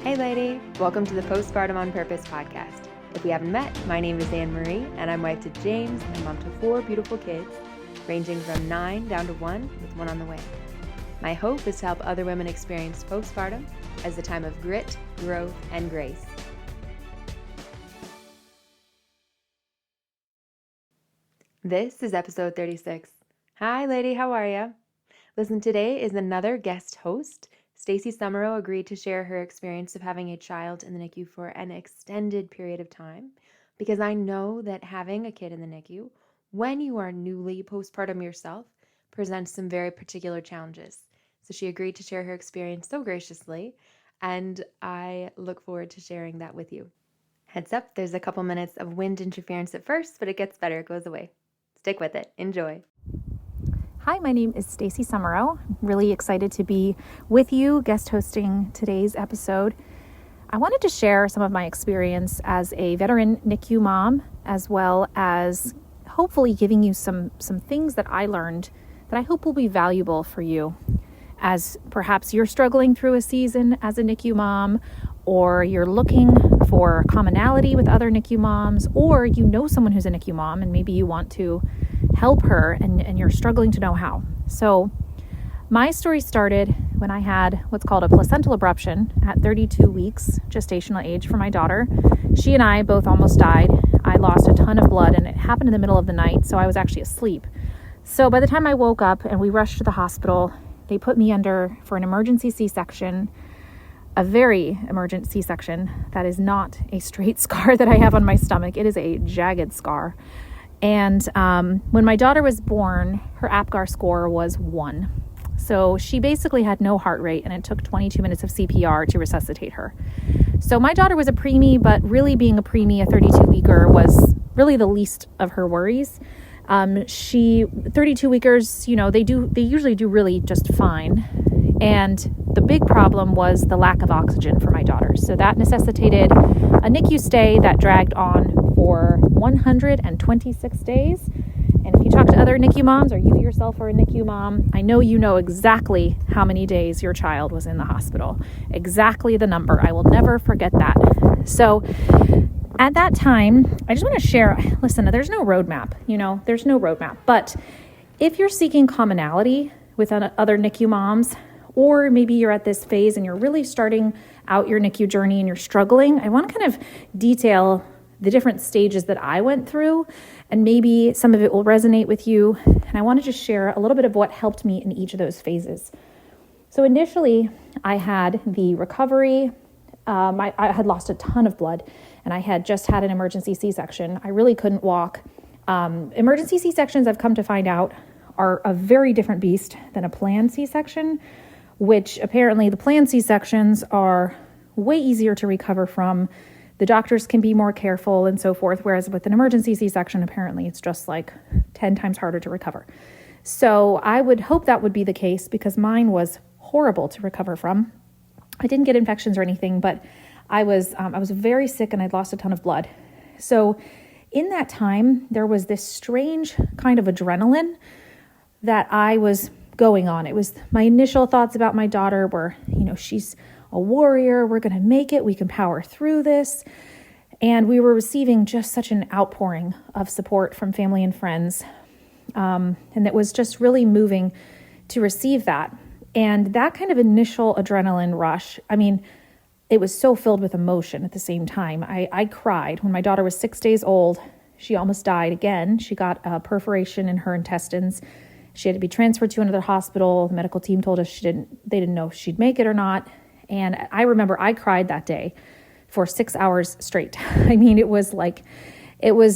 Hey lady, welcome to the Postpartum on Purpose podcast. If we haven't met, my name is Anne Marie and I'm wife to James and mom to 4 beautiful kids, ranging from 9 down to 1 with 1 on the way. My hope is to help other women experience postpartum as a time of grit, growth, and grace. This is episode 36. Hi lady, how are ya? Listen, today is another guest host. Stacey Sumereau agreed to share her experience of having a child in the NICU for an extended period of time because I know that having a kid in the NICU, when you are newly postpartum yourself, presents some very particular challenges. So she agreed to share her experience so graciously, and I look forward to sharing that with you. Heads up, there's a couple minutes of wind interference at first, but it gets better, it goes away. Stick with it. Enjoy. Hi, my name is Stacey Sumereau. I'm really excited to be with you, guest hosting today's episode. I wanted to share some of my experience as a veteran NICU mom, as well as hopefully giving you some things that I learned that I hope will be valuable for you as perhaps you're struggling through a season as a NICU mom, or you're looking for commonality with other NICU moms, or you know someone who's a NICU mom and maybe you want to help her and you're struggling to know how. So my story started when I had what's called a placental abruption at 32 weeks gestational age for my daughter. She and I both almost died. I lost a ton of blood and it happened in the middle of the night, so I was actually asleep. So by the time I woke up and we rushed to the hospital, they put me under for an emergency C-section, a very emergent C-section. That is not a straight scar that I have on my stomach. It is a jagged scar. And when my daughter was born, her APGAR score was 1. So she basically had no heart rate, and it took 22 minutes of CPR to resuscitate her. So my daughter was a preemie, but really being a preemie, a 32-weeker, was really the least of her worries. 32-weekers, they usually do really just fine. And the big problem was the lack of oxygen for my daughter. So that necessitated a NICU stay that dragged on for 126 days. And if you talk to other NICU moms, or you yourself are a NICU mom, I know you know exactly how many days your child was in the hospital. Exactly the number. I will never forget that. So at that time, I just want to share, listen, there's no roadmap, there's no roadmap. But if you're seeking commonality with other NICU moms, or maybe you're at this phase and you're really starting out your NICU journey and you're struggling, I want to kind of detail the different stages that I went through, and maybe some of it will resonate with you. And I want to just share a little bit of what helped me in each of those phases. So initially, I had the recovery. I had lost a ton of blood, and I had just had an emergency C-section. I really couldn't walk. Emergency C-sections, I've come to find out, are a very different beast than a planned C-section, which apparently the planned C-sections are way easier to recover from. The doctors can be more careful and so forth, whereas with an emergency C-section, apparently it's just like 10 times harder to recover. So I would hope that would be the case because mine was horrible to recover from. I didn't get infections or anything, but I was very sick and I'd lost a ton of blood. So in that time, there was this strange kind of adrenaline that I was going on. It was my initial thoughts about my daughter were, she's a warrior. We're going to make it. We can power through this. And we were receiving just such an outpouring of support from family and friends. And it was just really moving to receive that. And that kind of initial adrenaline rush, it was so filled with emotion at the same time. I cried. When my daughter was 6 days old, she almost died again. She got a perforation in her intestines. She had to be transferred to another hospital. The medical team told us they didn't know if she'd make it or not. And I remember I cried that day for 6 hours straight. It was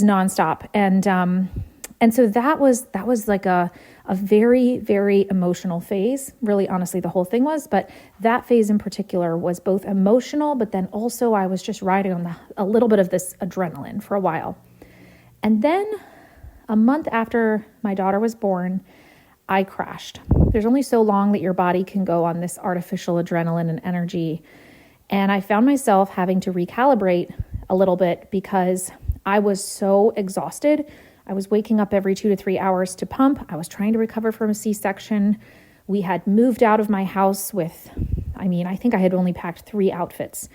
nonstop. And so that was like a very, very emotional phase. Really, honestly, the whole thing was, but that phase in particular was both emotional, but then also I was just riding on a little bit of this adrenaline for a while. And then a month after my daughter was born, I crashed. There's only so long that your body can go on this artificial adrenaline and energy. And I found myself having to recalibrate a little bit because I was so exhausted. I was waking up every 2 to 3 hours to pump. I was trying to recover from a C-section. We had moved out of my house with, I think I had only packed 3 outfits.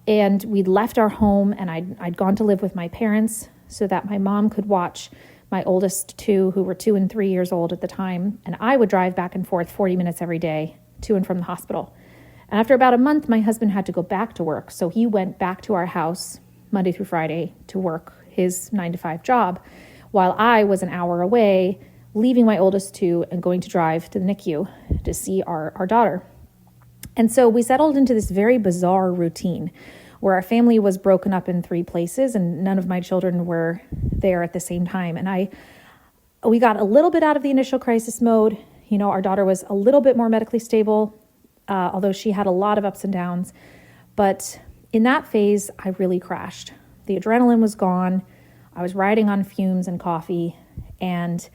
And we'd left our home, and I'd gone to live with my parents so that my mom could watch my oldest 2, who were 2 and 3 years old at the time. And I would drive back and forth 40 minutes every day to and from the hospital. And after about a month, my husband had to go back to work. So he went back to our house Monday through Friday to work his 9-to-5 job, while I was an hour away, leaving my oldest 2 and going to drive to the NICU to see our daughter. And so we settled into this very bizarre routine where our family was broken up in 3 places and none of my children were there at the same time. And we got a little bit out of the initial crisis mode. Our daughter was a little bit more medically stable, although she had a lot of ups and downs. But in that phase, I really crashed. The adrenaline was gone. I was riding on fumes and coffee, and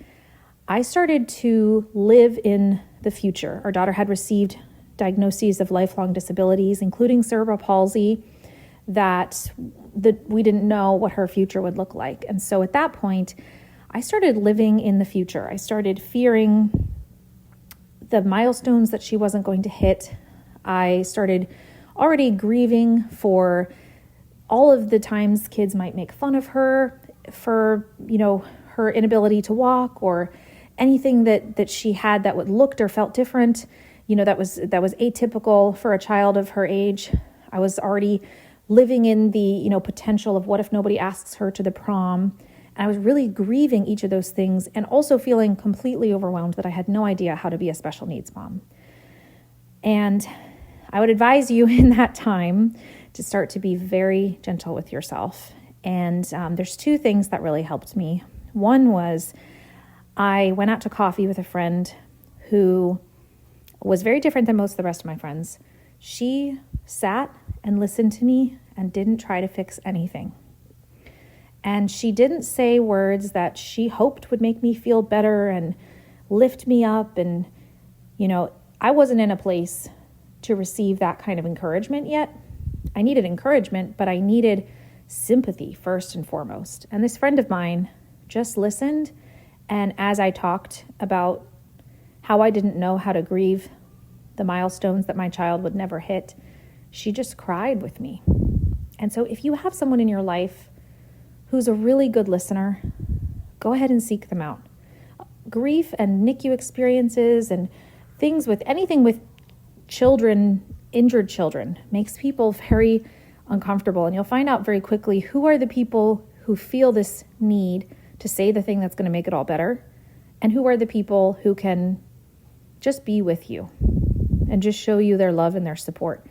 I started to live in the future. Our daughter had received diagnoses of lifelong disabilities, including cerebral palsy, that we didn't know what her future would look like. And so at that point, I started living in the future. I started fearing the milestones that she wasn't going to hit. I started already grieving for all of the times kids might make fun of her for, her inability to walk or anything that she had that looked or felt different, that was atypical for a child of her age. I was already living in the, potential of what if nobody asks her to the prom. And I was really grieving each of those things and also feeling completely overwhelmed that I had no idea how to be a special needs mom. And I would advise you in that time to start to be very gentle with yourself. And there's 2 things that really helped me. One was I went out to coffee with a friend who was very different than most of the rest of my friends. She sat and listened to me and didn't try to fix anything. And she didn't say words that she hoped would make me feel better and lift me up. And, I wasn't in a place to receive that kind of encouragement yet. I needed encouragement, but I needed sympathy first and foremost. And this friend of mine just listened. And as I talked about how I didn't know how to grieve the milestones that my child would never hit, she just cried with me. And so if you have someone in your life who's a really good listener, go ahead and seek them out. Grief and NICU experiences and anything with children, injured children, makes people very uncomfortable. And you'll find out very quickly who are the people who feel this need to say the thing that's going to make it all better, and who are the people who can just be with you and just show you their love and their support.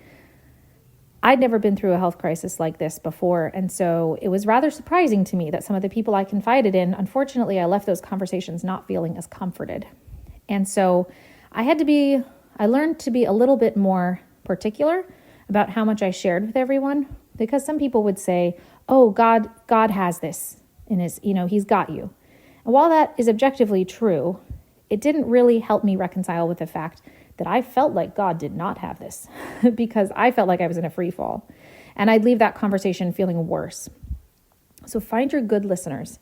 I'd never been through a health crisis like this before, and so it was rather surprising to me that some of the people I confided in, unfortunately, I left those conversations not feeling as comforted. And so I learned to be a little bit more particular about how much I shared with everyone, because some people would say, oh, God has this in his, he's got you. And while that is objectively true, it didn't really help me reconcile with the fact that I felt like God did not have this because I felt like I was in a free fall. And I'd leave that conversation feeling worse. So find your good listeners.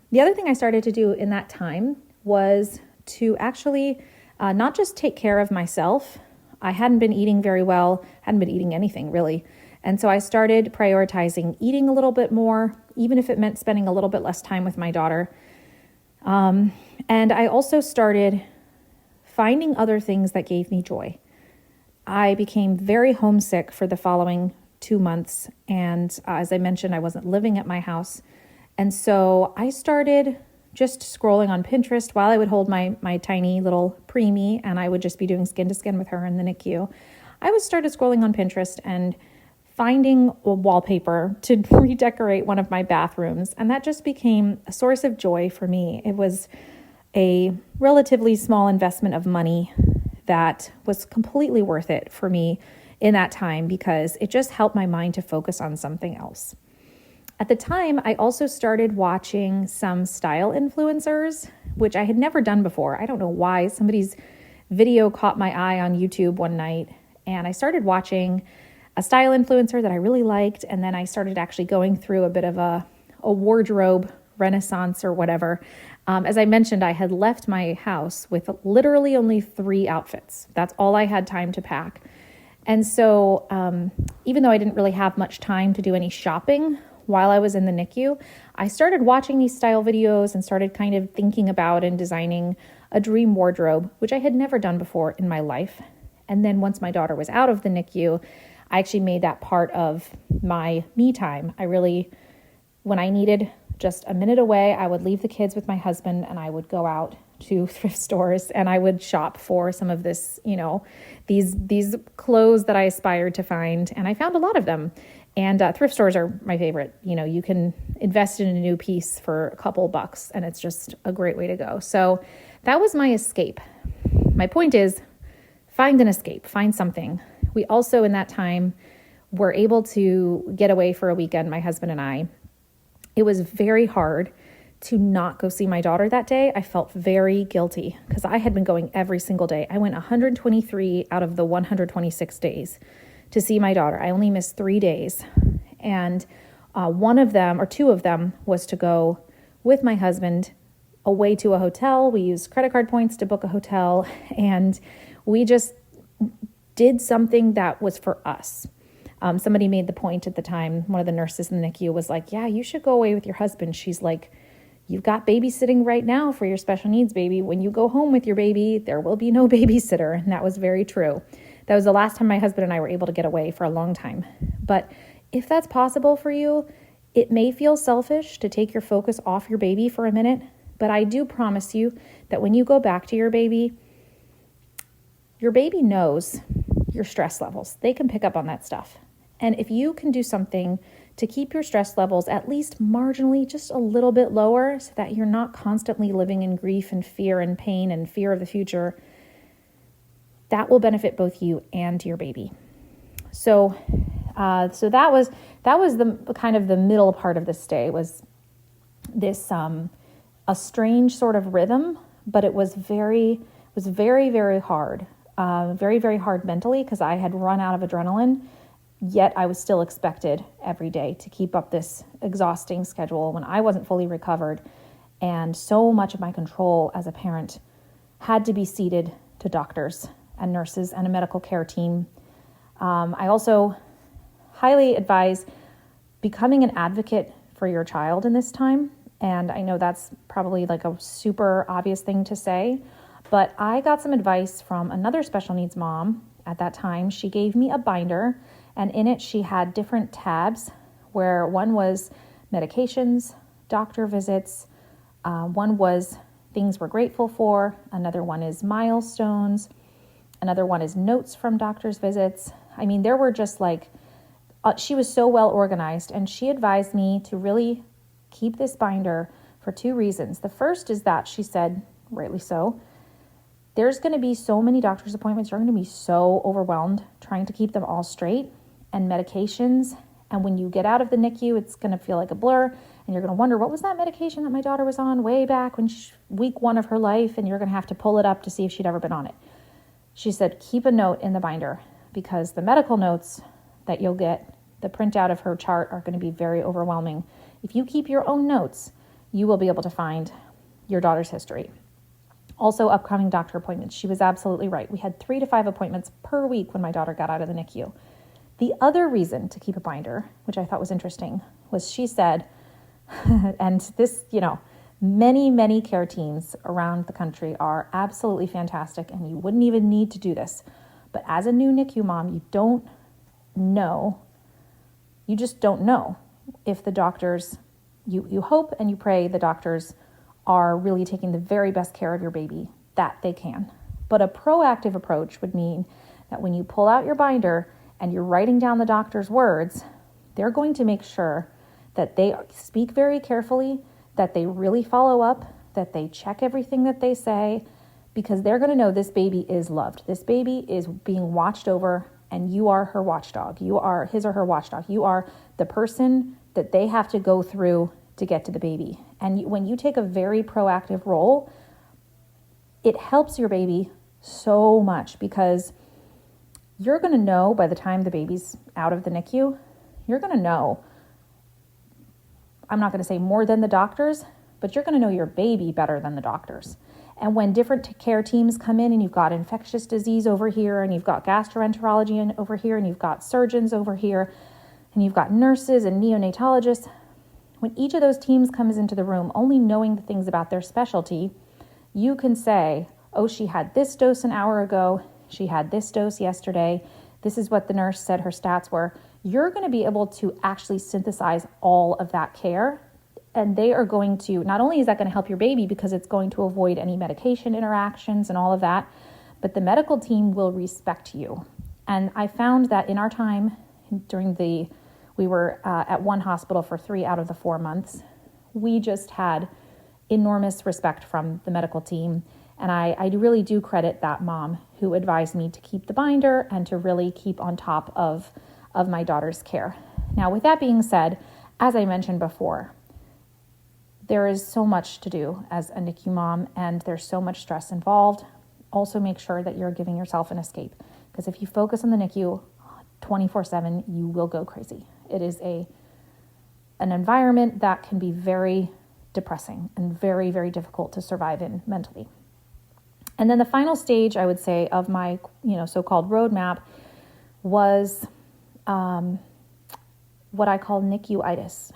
The other thing I started to do in that time was to actually not just take care of myself. I hadn't been eating very well, hadn't been eating anything really. And so I started prioritizing eating a little bit more, even if it meant spending a little bit less time with my daughter. And I also started finding other things that gave me joy. I became very homesick for the following 2 months. And as I mentioned, I wasn't living at my house. And so I started just scrolling on Pinterest while I would hold my tiny little preemie, and I would just be doing skin to skin with her in the NICU. I started scrolling on Pinterest and finding a wallpaper to redecorate one of my bathrooms. And that just became a source of joy for me. It was a relatively small investment of money that was completely worth it for me in that time because it just helped my mind to focus on something else. At the time, I also started watching some style influencers, which I had never done before. I don't know why. Somebody's video caught my eye on YouTube one night, and I started watching a style influencer that I really liked, and then I started actually going through a bit of a wardrobe renaissance or whatever. As I mentioned, I had left my house with literally only 3 outfits. That's all I had time to pack. And so even though I didn't really have much time to do any shopping while I was in the NICU, I started watching these style videos and started kind of thinking about and designing a dream wardrobe, which I had never done before in my life. And then once my daughter was out of the NICU, I actually made that part of my me time. When I needed just a minute away, I would leave the kids with my husband and I would go out to thrift stores and I would shop for some of this, these clothes that I aspired to find. And I found a lot of them. And thrift stores are my favorite. You can invest in a new piece for a couple bucks and it's just a great way to go. So that was my escape. My point is, find an escape, find something. We also, in that time, were able to get away for a weekend, my husband and I. It was very hard to not go see my daughter that day. I felt very guilty because I had been going every single day. I went 123 out of the 126 days to see my daughter. I only missed 3 days. And one of them, or 2 of them, was to go with my husband away to a hotel. We used credit card points to book a hotel. And we just did something that was for us. Somebody made the point at the time, one of the nurses in the NICU was like, yeah, you should go away with your husband. She's like, you've got babysitting right now for your special needs baby. When you go home with your baby, there will be no babysitter. And that was very true. That was the last time my husband and I were able to get away for a long time. But if that's possible for you, it may feel selfish to take your focus off your baby for a minute. But I do promise you that when you go back to your baby knows your stress levels. They can pick up on that stuff. And if you can do something to keep your stress levels at least marginally just a little bit lower so that you're not constantly living in grief and fear and pain and fear of the future, that will benefit both you and your baby. So that was the kind of the middle part of this stay, was this a strange sort of rhythm, but it was very, very hard. Very, very hard mentally because I had run out of adrenaline, yet I was still expected every day to keep up this exhausting schedule when I wasn't fully recovered. And so much of my control as a parent had to be ceded to doctors and nurses and a medical care team. I also highly advise becoming an advocate for your child in this time. And I know that's probably like a super obvious thing to say, but I got some advice from another special needs mom at that time. She gave me a binder, and in it she had different tabs where one was medications, doctor visits, one was things we're grateful for, another one is milestones, another one is notes from doctor's visits. I mean, there were just like, she was so well organized, and she advised me to really keep this binder for 2 reasons. The first is that she said, rightly so, there's going to be so many doctor's appointments. You're going to be so overwhelmed trying to keep them all straight, and medications. And when you get out of the NICU, it's going to feel like a blur. And you're going to wonder, what was that medication that my daughter was on way back when week 1 of her life? And you're going to have to pull it up to see if she'd ever been on it. She said, keep a note in the binder because the medical notes that you'll get, the printout of her chart, are going to be very overwhelming. If you keep your own notes, you will be able to find your daughter's history. Also, upcoming doctor appointments. She was absolutely right. We had 3 to 5 appointments per week when my daughter got out of the NICU. The other reason to keep a binder, which I thought was interesting, was she said, and this, many, many care teams around the country are absolutely fantastic, and you wouldn't even need to do this. But as a new NICU mom, you just don't know if the doctors, you hope and you pray the doctors are really taking the very best care of your baby that they can. But a proactive approach would mean that when you pull out your binder and you're writing down the doctor's words, they're going to make sure that they speak very carefully, that they really follow up, that they check everything that they say, because they're going to know this baby is loved. This baby is being watched over, and you are her watchdog. You are his or her watchdog. You are the person that they have to go through to get to the baby. And when you take a very proactive role, it helps your baby so much because you're going to know by the time the baby's out of the NICU, you're going to know, I'm not going to say more than the doctors, but you're going to know your baby better than the doctors. And when different care teams come in and you've got infectious disease over here and you've got gastroenterology over here and you've got surgeons over here and you've got nurses and neonatologists, when each of those teams comes into the room, only knowing the things about their specialty, you can say, oh, she had this dose an hour ago, she had this dose yesterday, this is what the nurse said her stats were. You're going to be able to actually synthesize all of that care. And they are going to, not only is that going to help your baby because it's going to avoid any medication interactions and all of that, but the medical team will respect you. And I found that in our time we were at one hospital for 3 out of the 4 months. We just had enormous respect from the medical team. And I really do credit that mom who advised me to keep the binder and to really keep on top of my daughter's care. Now, with that being said, as I mentioned before, there is so much to do as a NICU mom, and there's so much stress involved. Also make sure that you're giving yourself an escape, because if you focus on the NICU 24/7, you will go crazy. It is an environment that can be very depressing and very, very difficult to survive in mentally. And then the final stage, I would say, of my so-called roadmap was what I call NICU-itis.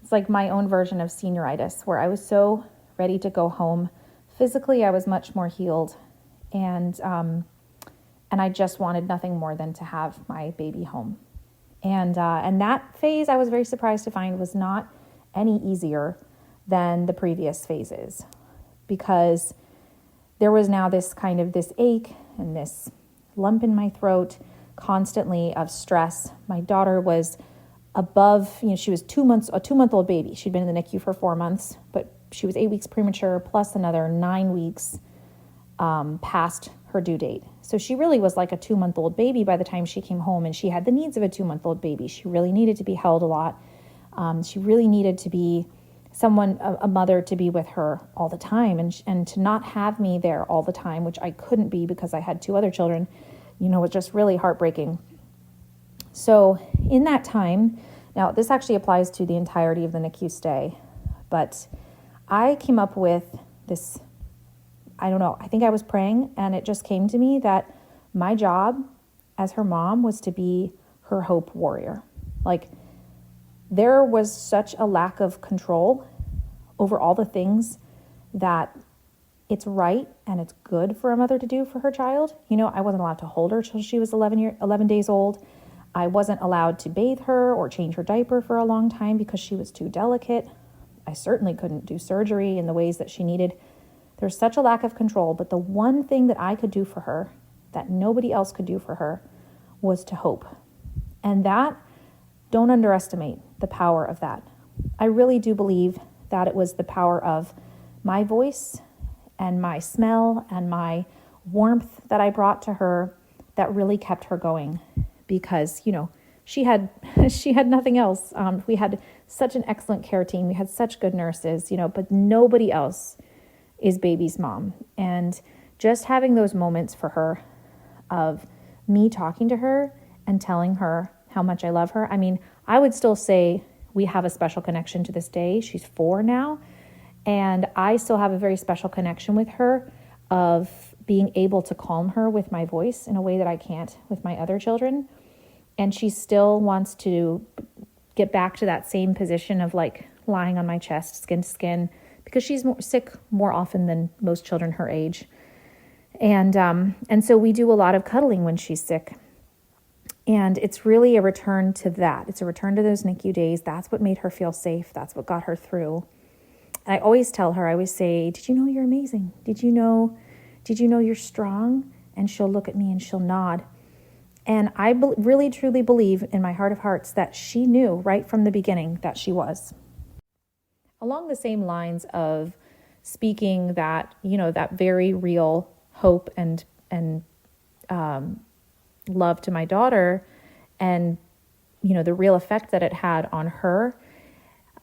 It's like my own version of senioritis, where I was so ready to go home. Physically, I was much more healed, and I just wanted nothing more than to have my baby home. And that phase, I was very surprised to find, was not any easier than the previous phases, because there was now this ache and this lump in my throat constantly of stress. My daughter was above, she was a 2-month-old baby. She'd been in the NICU for 4 months, but she was 8 weeks premature plus another 9 weeks past her due date. So she really was like a 2-month-old baby by the time she came home, and she had the needs of a 2-month-old baby. She really needed to be held a lot. She really needed to be a mother to be with her all the time, and to not have me there all the time, which I couldn't be because I had 2 other children, was just really heartbreaking. So in that time, now this actually applies to the entirety of the NICU stay, but I came up with this, I don't know, I think I was praying, and it just came to me that my job as her mom was to be her hope warrior. Like, there was such a lack of control over all the things that it's right and it's good for a mother to do for her child. I wasn't allowed to hold her till she was 11 days old. I wasn't allowed to bathe her or change her diaper for a long time because she was too delicate. I certainly couldn't do surgery in the ways that she needed. There's such a lack of control, but the one thing that I could do for her that nobody else could do for her was to hope. And don't underestimate the power of that. I really do believe that it was the power of my voice and my smell and my warmth that I brought to her that really kept her going, because, she had nothing else. We had such an excellent care team. We had such good nurses, but nobody else is baby's mom. And just having those moments for her of me talking to her and telling her how much I love her. I mean, I would still say we have a special connection to this day. She's 4 now. And I still have a very special connection with her of being able to calm her with my voice in a way that I can't with my other children. And she still wants to get back to that same position of like lying on my chest, skin to skin, because she's sick more often than most children her age. And so we do a lot of cuddling when she's sick. And it's really a return to that. It's a return to those NICU days. That's what made her feel safe. That's what got her through. And I always tell her, I always say, did you know you're amazing? Did you know you're strong? And she'll look at me and she'll nod. And I really, truly believe in my heart of hearts that she knew right from the beginning that she was. Along the same lines of speaking that, that very real hope and love to my daughter, and, the real effect that it had on her.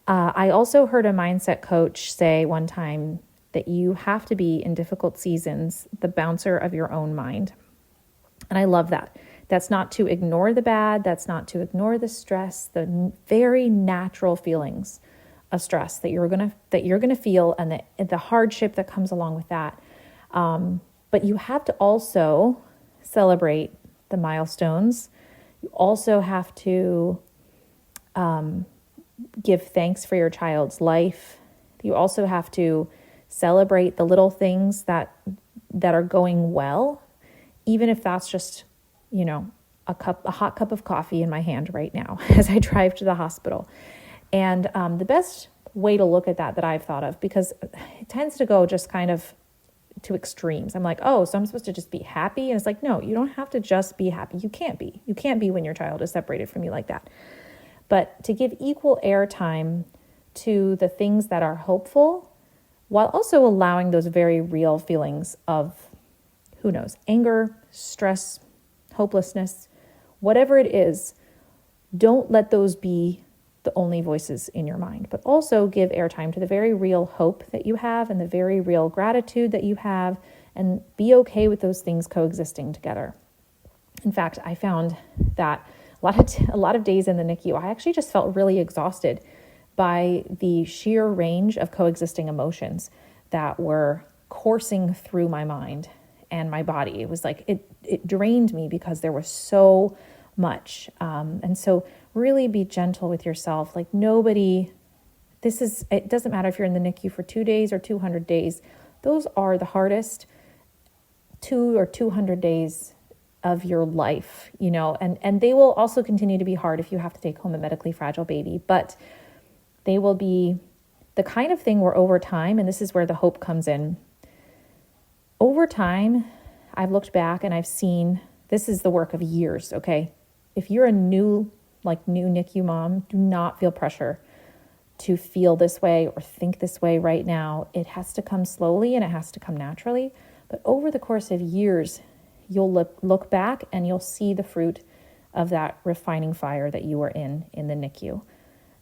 I also heard a mindset coach say one time that you have to be, in difficult seasons, the bouncer of your own mind. And I love that. That's not to ignore the bad. That's not to ignore the stress, the very natural feelings of stress that you're gonna feel, and the hardship that comes along with that. But you have to also celebrate the milestones. You also have to give thanks for your child's life. You also have to celebrate the little things that are going well, even if that's just, a hot cup of coffee in my hand right now as I drive to the hospital. And the best way to look at that I've thought of, because it tends to go just kind of to extremes. I'm like, oh, so I'm supposed to just be happy? And it's like, no, you don't have to just be happy. You can't be. You can't be when your child is separated from you like that. But to give equal airtime to the things that are hopeful, while also allowing those very real feelings of, who knows, anger, stress, hopelessness, whatever it is, don't let those be the only voices in your mind, but also give airtime to the very real hope that you have and the very real gratitude that you have, and be okay with those things coexisting together. In fact, I found that a lot of days in the NICU, I actually just felt really exhausted by the sheer range of coexisting emotions that were coursing through my mind and my body. It was like it drained me because there was so much. And so really be gentle with yourself. Like it doesn't matter if you're in the NICU for 2 days or 200 days. Those are the hardest 2 or 200 days of your life, and they will also continue to be hard if you have to take home a medically fragile baby, but they will be the kind of thing where over time, and this is where the hope comes in, over time, I've looked back and I've seen this is the work of years, okay? If you're a new NICU mom, do not feel pressure to feel this way or think this way right now. It has to come slowly and it has to come naturally. But over the course of years, you'll look back and you'll see the fruit of that refining fire that you were in the NICU.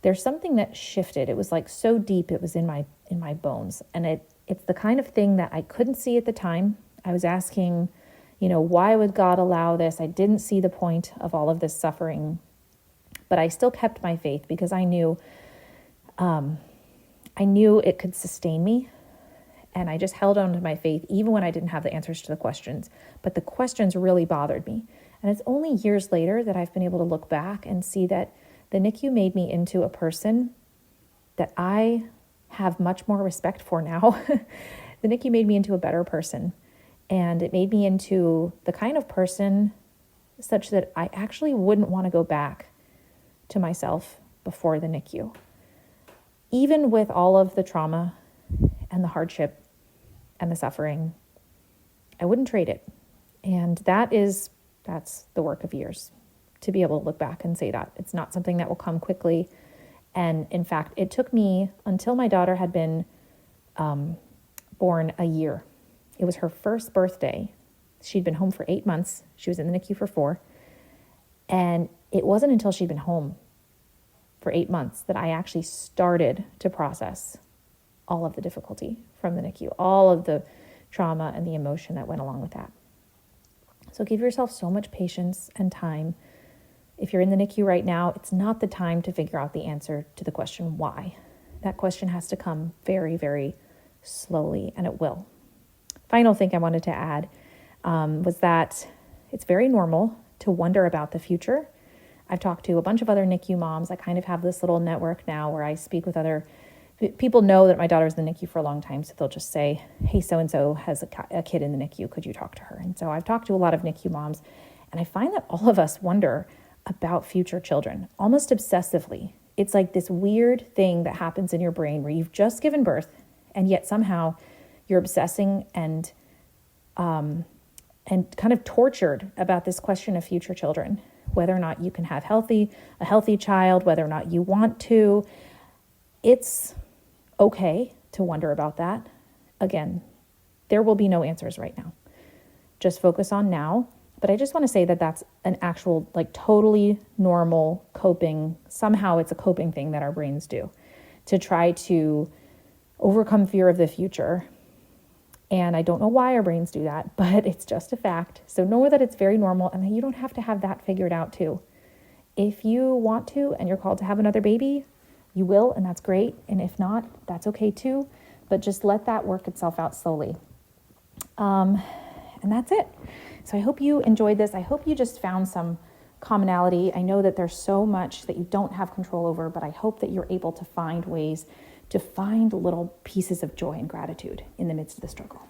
There's something that shifted. It was like so deep, it was in my bones. And it's the kind of thing that I couldn't see at the time. I was asking, why would God allow this? I didn't see the point of all of this suffering, but I still kept my faith because I knew it could sustain me. And I just held on to my faith even when I didn't have the answers to the questions. But the questions really bothered me. And it's only years later that I've been able to look back and see that the NICU made me into a person that I have much more respect for now. The NICU made me into a better person. And it made me into the kind of person such that I actually wouldn't want to go back to myself before the NICU. Even with all of the trauma and the hardship and the suffering, I wouldn't trade it. And that's the work of years, to be able to look back and say that. It's not something that will come quickly. And in fact, it took me until my daughter had been born a year. It was her first birthday. She'd been home for 8 months. She was in the NICU for 4. And it wasn't until she'd been home for 8 months that I actually started to process all of the difficulty from the NICU, all of the trauma and the emotion that went along with that. So give yourself so much patience and time. If you're in the NICU right now, it's not the time to figure out the answer to the question why. That question has to come very, very slowly, and it will. Final thing I wanted to add was that it's very normal to wonder about the future. I've talked to a bunch of other NICU moms. I kind of have this little network now where I speak with other people. Know that my daughter's in the NICU for a long time, so they'll just say, hey, so-and-so has a kid in the NICU. Could you talk to her? And so I've talked to a lot of NICU moms, and I find that all of us wonder about future children, almost obsessively. It's like this weird thing that happens in your brain where you've just given birth, and yet somehow you're obsessing and kind of tortured about this question of future children, whether or not you can have a healthy child, whether or not you want to. It's okay to wonder about that. Again, there will be no answers right now. Just focus on now. But I just want to say that that's an actual, totally normal coping. Somehow it's a coping thing that our brains do to try to overcome fear of the future. And I don't know why our brains do that, but it's just a fact. So know that it's very normal and that you don't have to have that figured out too. If you want to and you're called to have another baby, You will, and that's great. And if not, that's okay too. But just let that work itself out slowly. And that's it. So I hope you enjoyed this. I hope you just found some commonality. I know that there's so much that you don't have control over, but I hope that you're able to find ways to find little pieces of joy and gratitude in the midst of the struggle.